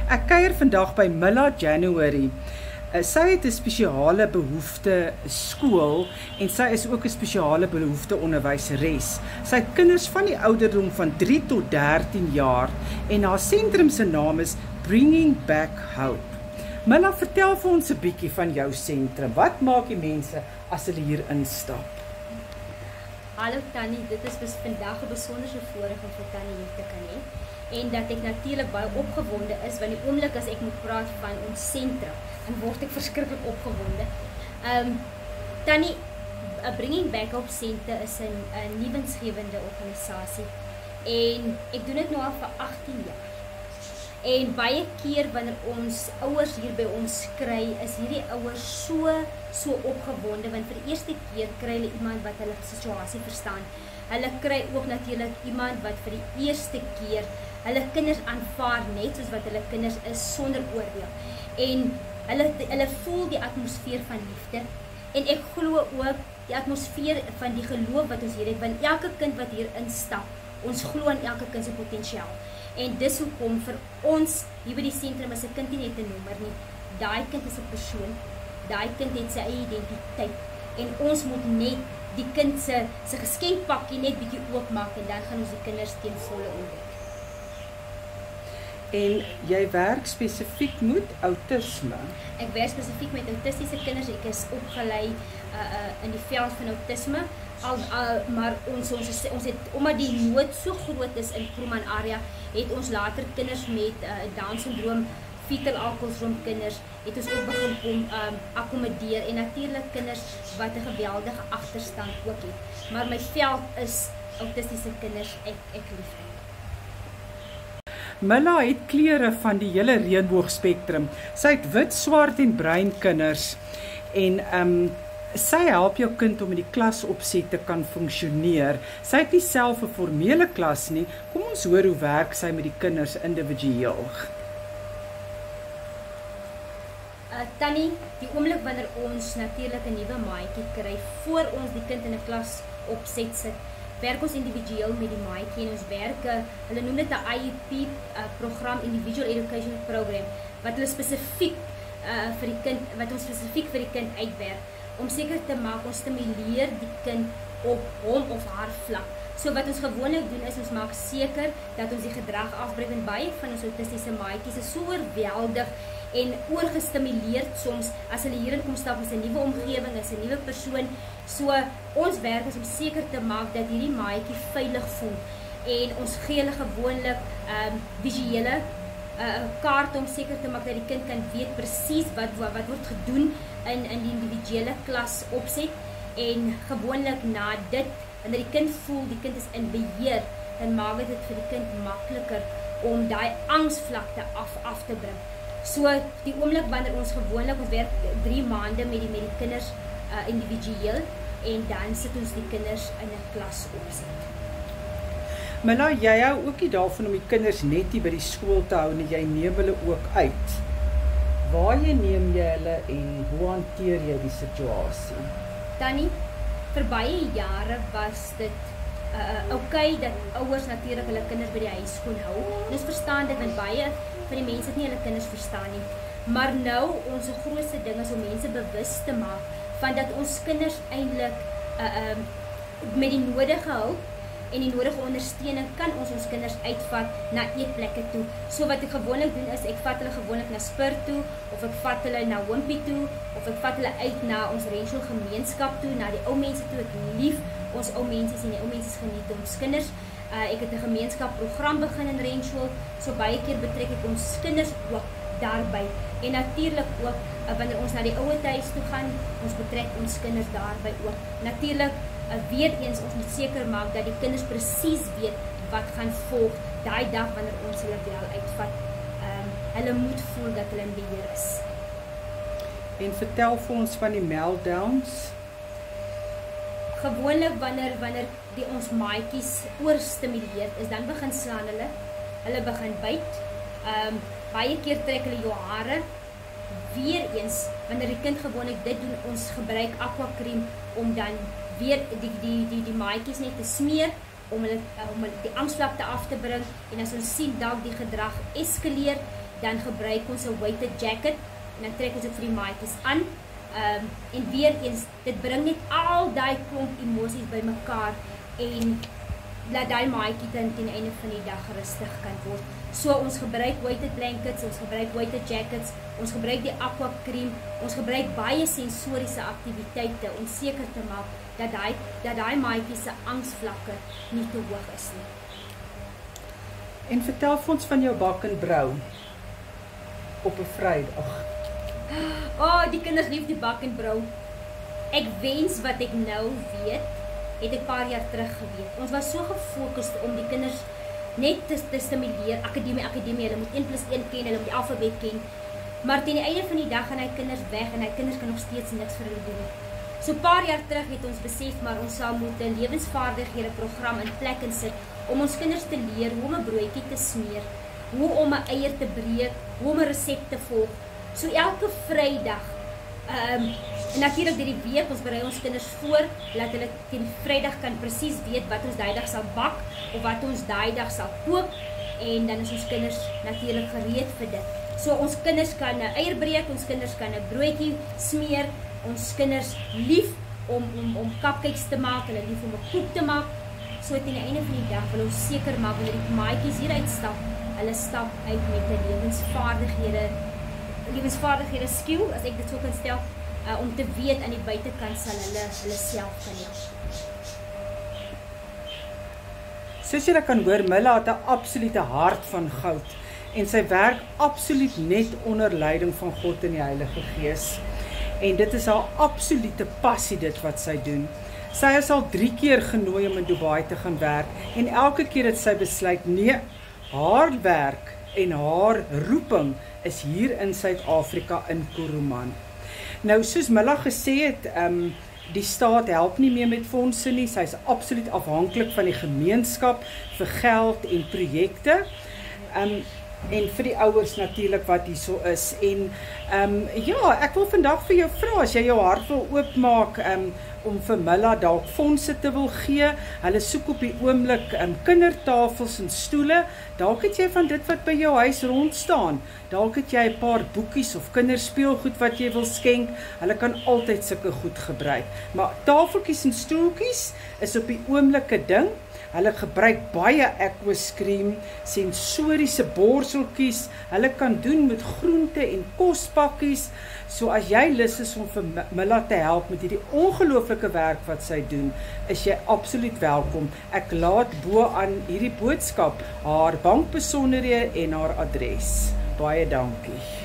Ek kuier vandag by Milla January. Sy het 'n spesiale behoefte skool en sy is ook 'n spesiale behoefte onderwyseres. Sy het kinders van die ouderdom van 3 tot 13 jaar en haar sentrum se naam is Bringing Back Hope. Milla, vertel vir ons 'n bietjie van jou sentrum. Wat maak die mense as hulle hier instap? Hallo Tannie, dit is vandag 'n besonderse voorreg om vir Tannie hier te kan hê. En dat ek natuurlik baie opgewonde is, want die oomblik as ek moet praat van ons sentrum, dan word ek verskriklik opgewonde. Tannie, Bringing Back Hope Center is 'n nuwensgewende organisasie en ek doen dit nou al vir 18 jaar. En baie keer wanneer ons ouers hier by ons kry, is hierdie ouers so opgewonde, want vir die eerste keer kry hulle iemand wat hulle situasie verstaan. Hulle kry ook natuurlik iemand wat vir die eerste keer hulle kinders aanvaar net soos wat hulle kinders is, sonder oordeel. En hulle voel die atmosfeer van liefde. En ek glo ook die atmosfeer van die geloof wat ons hier het, want elke kind wat hier instap, ons glo aan elke kind se potensiaal. En dis hoekom vir ons hier by die sentrum is 'n kind nie net 'n nommer nie. Daai kind is 'n persoon. Daai kind het sy eie identiteit. En ons moet net die kind se geskenkpakkie net bietjie oopmaak en dan gaan ons die kinders teen volle ontdek. En jy werk spesifiek met outisme. Ek werk spesifiek met autistiese kinders. Ek is opgelei in die veld van outisme. Maar ons het, omdat die nood so groot is in Kroeman area, het ons later kinders met Down syndroom, fetal alcohol syndroom kinders, het ons ook begin kom akkommodeer en natuurlik kinders wat 'n geweldige agterstand ook het. Maar my veld is autistiese kinders, ek lief dit. Milla het kleure van die hele reënboogspektrum. Sy het wit, swart en bruin kinders en sy help jou kind om in die klasopset te kan funksioneer. Sy het nie self 'n formele klas nie. Kom ons hoor hoe werk sy met die kinders individueel. Tannie, die oomblik wanneer ons natuurlik 'n nuwe maatjie kry, voor ons die kind in 'n klas opset sit, werk ons individueel met die maatjie en ons werk, hulle noem dit 'n IEP program, Individual Education Program, wat hulle spesifiek vir die kind, wat ons spesifiek vir die kind uitwerk, om seker te maak ons stimuleer die kind op hom of haar vlak. So wat ons gewoonlik doen is ons maak seker dat ons die gedrag afbreek, en baie van ons autistiese maatjies is so oorweldig en oorgestimuleerd soms as hulle hierin kom stap, is 'n nuwe omgewing, is 'n nuwe persoon. So ons werk is om seker te maak dat hierdie maatjie veilig voel en ons gee hulle gewoonlik visuele kaart om seker te maak dat die kind kan weet presies wat word gedoen in die individuele klas opset, en gewoonlik na dit, wanneer die kind voel die kind is in beheer, dan maak dit vir die kind makliker om daai angsvlakte af te bring. So die oomblik wanneer ons werk 3 maande met die kinders individueel, en dan sit ons die kinders in 'n klas opset. Milla, jy hou ook nie daarvan om die kinders net hier by die skool te hou nie, jy neem hulle ook uit. Waarheen neem jy hulle en hoe hanteer jy die situasie? Tannie, vir baie jare was dit okay dat ouers natuurlik hulle kinders by die huis kon hou. En ons verstaan dit, want baie van die mense het nie hulle kinders verstaan nie. Maar nou, ons grootste ding is om mense bewus te maak van dat ons kinders eintlik met die nodige hulp en die nodige ondersteuning kan ons kinders uitvat na eetplekke toe. So wat ek gewoonlik doen is, ek vat hulle gewoonlik na Spur toe, of ek vat hulle na Wimpy toe, of ek vat hulle uit na ons Renshaw gemeenskap toe, na die ou mense toe. Ek lief ons ou mense en die ou mense geniet ons kinders. Ek het 'n gemeenskapprogram begin in Renshaw, so baie keer betrek ek ons kinders ook daarby. En natuurlik ook, wanneer ons na die ouete huis toe gaan, ons betrek ons kinders daarby ook. Natuurlik, weer eens, ons moet seker maak dat die kinders presies weet wat gaan volg daai dag wanneer ons hulle wel uitvat. Hulle moet voel dat hulle in beheer is. En vertel vir ons van die meltdowns. Gewoonlik wanneer ons maatjies oorstimuleerd is, dan begin slaan hulle begin byt. Baie keer trek hulle jou hare. Weer eens, wanneer die kind gewoonlik dit doen, ons gebruik aqua cream om dan weer die maatjies net te smeer, om die angsvlakte af te bring, en as ons sien dat die gedrag eskaleer, dan gebruik ons 'n weighted jacket en dan trek ons dit vir die maatjies aan. En weer eens, dit bring net al daai klomp emosies bymekaar en laat daai maatjie dan teen die einde van die dag rustig kan word. So ons gebruik weighted blankets, ons gebruik weighted jackets, ons gebruik die aqua cream, ons gebruik baie sensoriese aktiwiteite om seker te maak dat daai maatjie se angsvlakke nie te hoog is nie. En vertel vir ons van jou bak en brou op 'n Vrydag. Die kinders lief die bak en brou. Ek wens wat ek nou weet, het ek 'n paar jaar terug geweet. Ons was so gefokus om die kinders net te stimuleer, akademie, hulle moet 1+1 ken, hulle moet die alfabet ken. Maar teen die einde van die dag gaan hy kinders weg en hy kinders kan nog steeds niks vir hulle doen. So 'n paar jaar terug het ons besef maar ons sal moet 'n lewensvaardighede program in plek insit om ons kinders te leer hoe om 'n broodjie te smeer, hoe om 'n eier te breek, hoe om 'n resep te volg. So elke Vrydag, natuurlik deur die week, ons berei ons kinders voor, laat hulle teen Vrydag kan presies weet wat ons daai dag sal bak, of wat ons daai dag sal kook, en dan is ons kinders natuurlik gereed vir dit. So ons kinders kan 'n eier breek, ons kinders kan 'n broodjie smeer, ons kinders lief om cupcakes te maak, hulle lief om 'n koek te maak. So teen die einde van die dag wil ons seker maak wanneer die maatjies hier uitstap, hulle stap uit met 'n lewensvaardighede skill, as ek dit so kan stel, om te weet aan die buitekant sal hulle self kan help. Soos julle kan hoor, Milla het 'n absolute hart van goud en sy werk absoluut net onder leiding van God en die Heilige Gees. En dit is haar absolute passie dit wat sy doen. Sy is al 3 keer genooi om in Dubai te gaan werk en elke keer het sy besluit, nee, haar werk en haar roeping is hier in Suid-Afrika in Kuruman. Nou, soos Milla gesê het, die staat help nie meer met fondse nie, sy is absoluut afhanklik van die gemeenskap vir geld en projekte, en vir die ouers natuurlik wat hier so is. En ja, ek wil vandag vir jou vra, as jy jou hart wil oopmaak, om vir Milla dalk fondse te wil gee. Hulle soek op die oomblik kindertafels en stoele. Dalk het jy van dit wat by jou huis rond staan. Dalk het jy 'n paar boekies of kinderspeelgoed wat jy wil skenk. Hulle kan altyd sulke goed gebruik. Maar tafeltjies en stoeltjies is op die oomblik 'n ding. Hulle gebruik baie aquascream, sensoriese borseltjies. Hulle kan doen met groente en kospakkies. So as jy lus is om vir Milla te help met hierdie ongelooflike werk wat sy doen, is jy absoluut welkom. Ek laat bo aan hierdie boodskap haar bankbesonderhede en haar adres. Baie dankie.